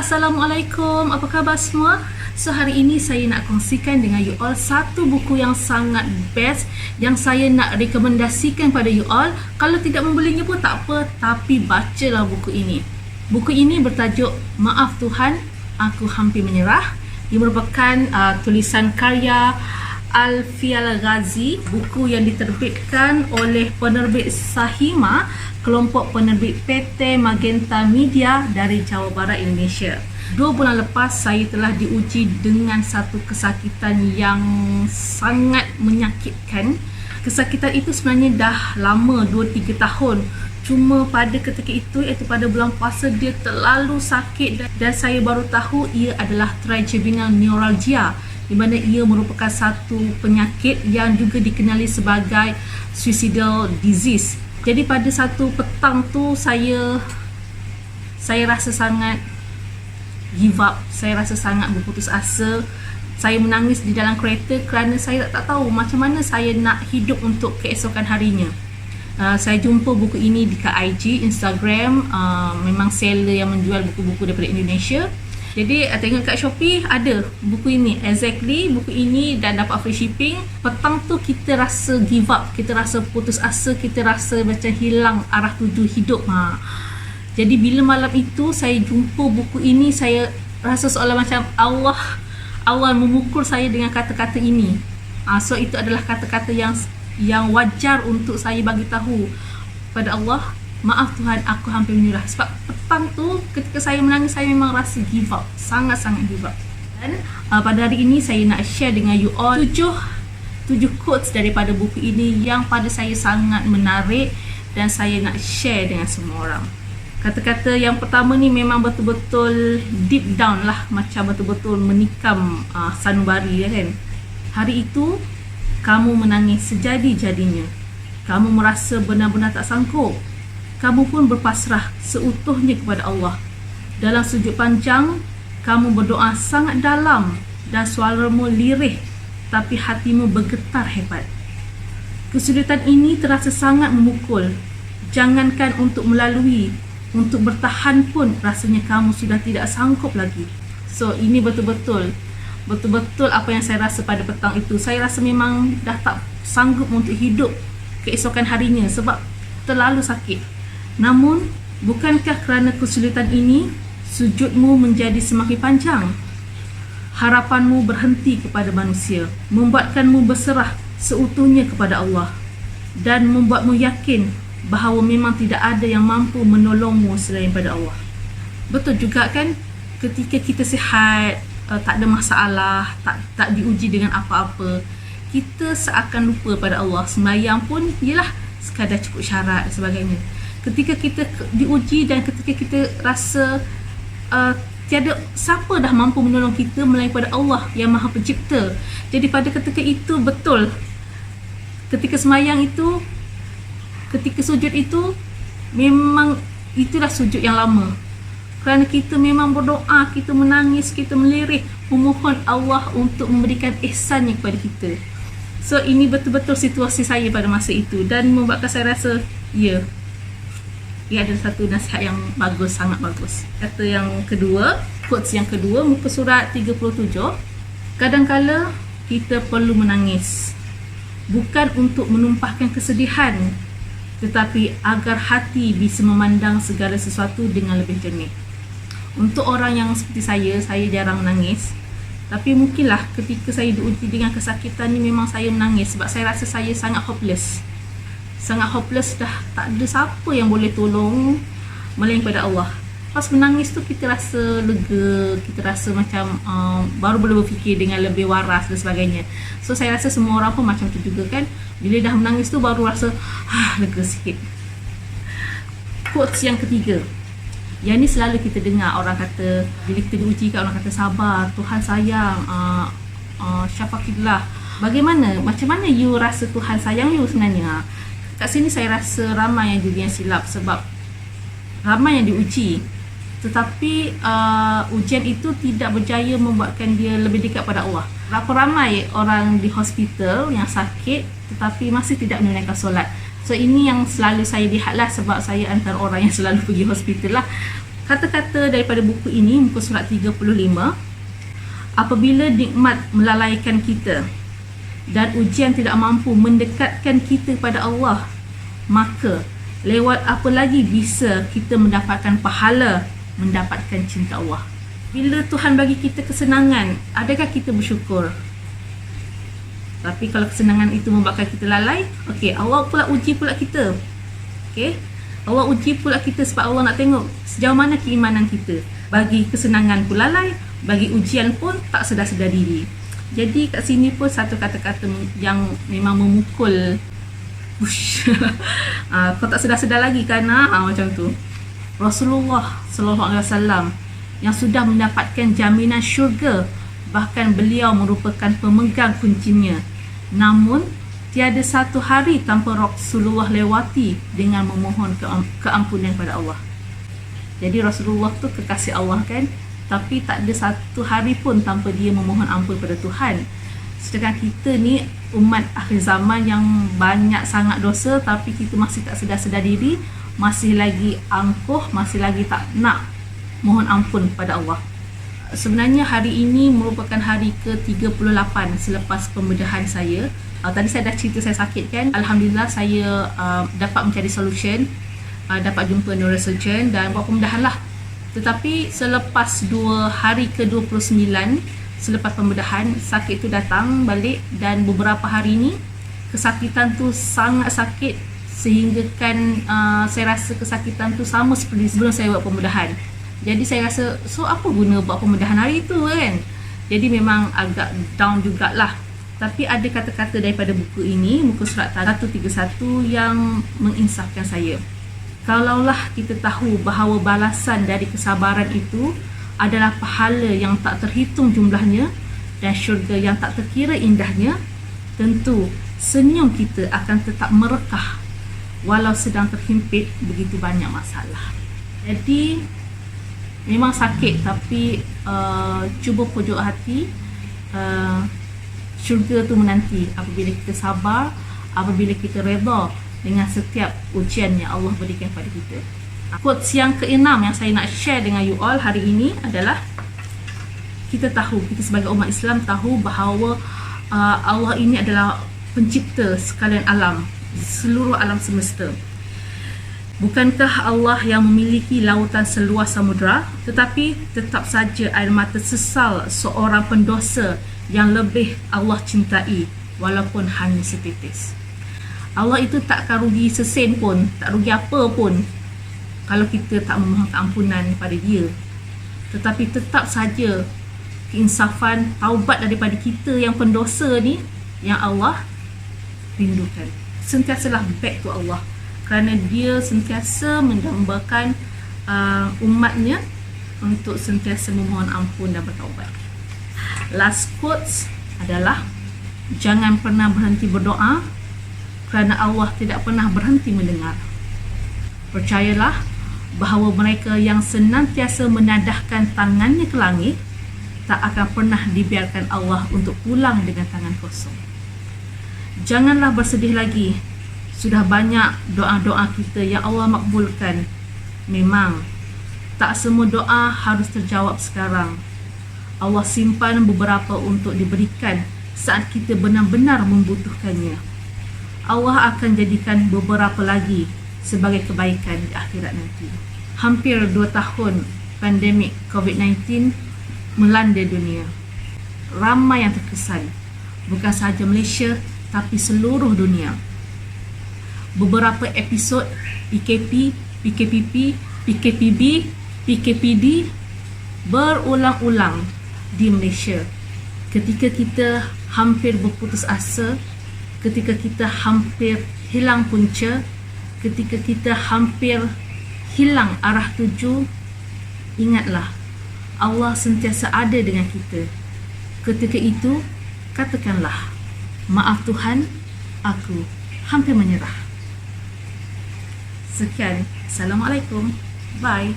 Assalamualaikum, apa khabar semua? So hari ini saya nak kongsikan dengan you all satu buku yang sangat best yang saya nak rekomendasikan pada you all. Kalau tidak membelinya pun tak apa, tapi bacalah buku ini. Buku ini bertajuk Maaf Tuhan, Aku Hampir Menyerah. Ia merupakan tulisan karya Alfiya Al-Ghazi, buku yang diterbitkan oleh penerbit Sahima, kelompok penerbit PT Magenta Media dari Jawa Barat, Indonesia. 2 bulan lepas saya telah diuji dengan satu kesakitan yang sangat menyakitkan. Kesakitan itu sebenarnya dah lama, 2-3 tahun. Cuma pada ketika itu, iaitu pada bulan puasa, dia terlalu sakit dan saya baru tahu ia adalah trigeminal neuralgia, di mana ia merupakan satu penyakit yang juga dikenali sebagai suicidal disease. Jadi pada satu petang tu saya rasa sangat give up, saya rasa sangat berputus asa. Saya menangis di dalam kereta kerana saya tak tahu macam mana saya nak hidup untuk keesokan harinya. Saya jumpa buku ini di IG, Instagram, memang seller yang menjual buku-buku daripada Indonesia. Jadi tengok kat Shopee ada buku ini, exactly buku ini, dan dapat free shipping. Petang tu kita rasa give up, kita rasa putus asa, kita rasa macam hilang arah tuju hidup. Jadi bila malam itu saya jumpa buku ini, saya rasa seolah macam Allah memukul saya dengan kata-kata ini. So itu adalah kata-kata yang wajar untuk saya bagi tahu pada Allah, maaf Tuhan, aku hampir menyerah. Sebab petang tu ketika saya menangis, saya memang rasa give up, sangat-sangat give up. Dan pada hari ini saya nak share dengan you all 7 quotes daripada buku ini yang pada saya sangat menarik dan saya nak share dengan semua orang. Kata-kata yang pertama ni memang betul-betul deep down lah, macam betul-betul menikam sanubari, ya kan. Hari itu kamu menangis sejadi-jadinya. Kamu merasa benar-benar tak sanggup. Kamu pun berpasrah seutuhnya kepada Allah. Dalam sujud panjang, kamu berdoa sangat dalam dan suaramu lirih, tapi hatimu bergetar hebat. Kesulitan ini terasa sangat memukul. Jangankan untuk melalui, untuk bertahan pun rasanya kamu sudah tidak sanggup lagi. So ini betul-betul apa yang saya rasa pada petang itu. Saya rasa memang dah tak sanggup untuk hidup keesokan harinya sebab terlalu sakit. Namun, bukankah kerana kesulitan ini, sujudmu menjadi semakin panjang? Harapanmu berhenti kepada manusia, membuatkanmu berserah seutuhnya kepada Allah, dan membuatmu yakin bahawa memang tidak ada yang mampu menolongmu selain pada Allah. Betul juga kan, ketika kita sihat, tak ada masalah, tak diuji dengan apa-apa, kita seakan lupa pada Allah. Sembahyang pun ialah sekadar cukup syarat dan sebagainya. Ketika kita diuji dan ketika kita rasa tiada siapa dah mampu menolong kita melainkan pada Allah yang Maha Pencipta. Jadi pada ketika itu betul, ketika sembahyang itu, ketika sujud itu, memang itulah sujud yang lama. Kerana kita memang berdoa, kita menangis, kita melirih, memohon Allah untuk memberikan ihsannya kepada kita. So ini betul-betul situasi saya pada masa itu dan membuatkan saya rasa, ia ada satu nasihat yang bagus, sangat bagus. Kata yang kedua, quotes yang kedua, muka surat 37. Kadangkala kita perlu menangis, bukan untuk menumpahkan kesedihan, tetapi agar hati bisa memandang segala sesuatu dengan lebih jernih. Untuk orang yang seperti saya jarang menangis. Tapi mungkinlah ketika saya diuji dengan kesakitan ni memang saya menangis sebab saya rasa saya sangat hopeless. Sangat hopeless, dah tak ada siapa yang boleh tolong melainkan pada Allah. Pas menangis tu kita rasa lega, kita rasa macam baru boleh berfikir dengan lebih waras dan sebagainya. So saya rasa semua orang pun macam tu juga kan. Bila dah menangis tu baru rasa lega sikit. Quotes yang ketiga. Yang ni selalu kita dengar orang kata, bila kita diuji kan, orang kata sabar, Tuhan sayang, syafaqillah. Bagaimana? Macam mana you rasa Tuhan sayang you sebenarnya? Kat sini saya rasa ramai yang juga yang silap sebab ramai yang diuji, tetapi ujian itu tidak berjaya membuatkan dia lebih dekat pada Allah. Berapa ramai orang di hospital yang sakit tetapi masih tidak menunaikan solat. So ini yang selalu saya lihatlah sebab saya antara orang yang selalu pergi hospital lah. Kata-kata daripada buku ini, muka surat 35, apabila nikmat melalaikan kita dan ujian tidak mampu mendekatkan kita pada Allah, maka lewat apa lagi bisa kita mendapatkan pahala, mendapatkan cinta Allah? Bila Tuhan bagi kita kesenangan, adakah kita bersyukur? Tapi kalau kesenangan itu membuatkan kita lalai, okey, Allah pula uji pula kita. Okey, Allah uji pula kita sebab Allah nak tengok sejauh mana keimanan kita. Bagi kesenangan pun lalai, bagi ujian pun tak sedar-sedar diri. Jadi kat sini pun satu kata-kata yang memang memukul. Kau tak sedar-sedar lagi kan? Macam tu. Rasulullah SAW yang sudah mendapatkan jaminan syurga, bahkan beliau merupakan pemegang kuncinya. Namun tiada satu hari tanpa Rasulullah lewati dengan memohon keampunan pada Allah. Jadi Rasulullah tu kekasih Allah kan, tapi tak ada satu hari pun tanpa dia memohon ampun pada Tuhan. Sedangkan kita ni umat akhir zaman yang banyak sangat dosa, tapi kita masih tak sedar-sedar diri, masih lagi angkuh, masih lagi tak nak mohon ampun pada Allah. Sebenarnya hari ini merupakan hari ke-38 selepas pembedahan saya. Tadi saya dah cerita saya sakit kan. Alhamdulillah saya dapat mencari solution, dapat jumpa neurosurgeon dan buat pembedahan lah. Tetapi selepas hari ke-29 selepas pembedahan, sakit tu datang balik dan beberapa hari ni kesakitan tu sangat sakit sehingga kan saya rasa kesakitan tu sama seperti sebelum saya buat pembedahan. Jadi saya rasa, so apa guna buat pembedahan hari tu kan? Jadi memang agak down jugalah. Tapi ada kata-kata daripada buku ini, muka surat 131 yang menginsafkan saya. Kalaulah kita tahu bahawa balasan dari kesabaran itu adalah pahala yang tak terhitung jumlahnya dan syurga yang tak terkira indahnya, tentu senyum kita akan tetap merekah walau sedang terhimpit begitu banyak masalah. Jadi memang sakit, tapi cuba pojok hati, syurga tu menanti apabila kita sabar, apabila kita redha dengan setiap ujian yang Allah berikan pada kita. Quotes yang ke-6 yang saya nak share dengan you all hari ini adalah, kita sebagai umat Islam tahu bahawa Allah ini adalah pencipta sekalian alam, seluruh alam semesta. Bukankah Allah yang memiliki lautan seluas samudra, tetapi tetap saja air mata sesal seorang pendosa yang lebih Allah cintai walaupun hanya setitis. Allah itu tak akan rugi sesen pun, tak rugi apa pun kalau kita tak memohon keampunan pada dia. Tetapi tetap saja keinsafan, taubat daripada kita yang pendosa ni yang Allah rindukan. Sentiasalah back to Allah, kerana dia sentiasa mendambakan umatnya untuk sentiasa memohon ampun dan bertaubat. Last quotes adalah, jangan pernah berhenti berdoa kerana Allah tidak pernah berhenti mendengar. Percayalah bahawa mereka yang senantiasa menadahkan tangannya ke langit tak akan pernah dibiarkan Allah untuk pulang dengan tangan kosong. Janganlah bersedih lagi. Sudah banyak doa-doa kita yang Allah makbulkan. Memang tak semua doa harus terjawab sekarang. Allah simpan beberapa untuk diberikan saat kita benar-benar membutuhkannya. Allah akan jadikan beberapa lagi sebagai kebaikan di akhirat nanti. Hampir 2 tahun pandemik COVID-19 melanda dunia. Ramai yang terkesan, bukan sahaja Malaysia tapi seluruh dunia. Beberapa episod PKP, PKPP, PKPB, PKPD berulang-ulang di Malaysia. Ketika kita hampir berputus asa, ketika kita hampir hilang punca, ketika kita hampir hilang arah tuju, ingatlah Allah sentiasa ada dengan kita. Ketika itu, katakanlah, maaf Tuhan, aku hampir menyerah. Sekian, Assalamualaikum. Bye.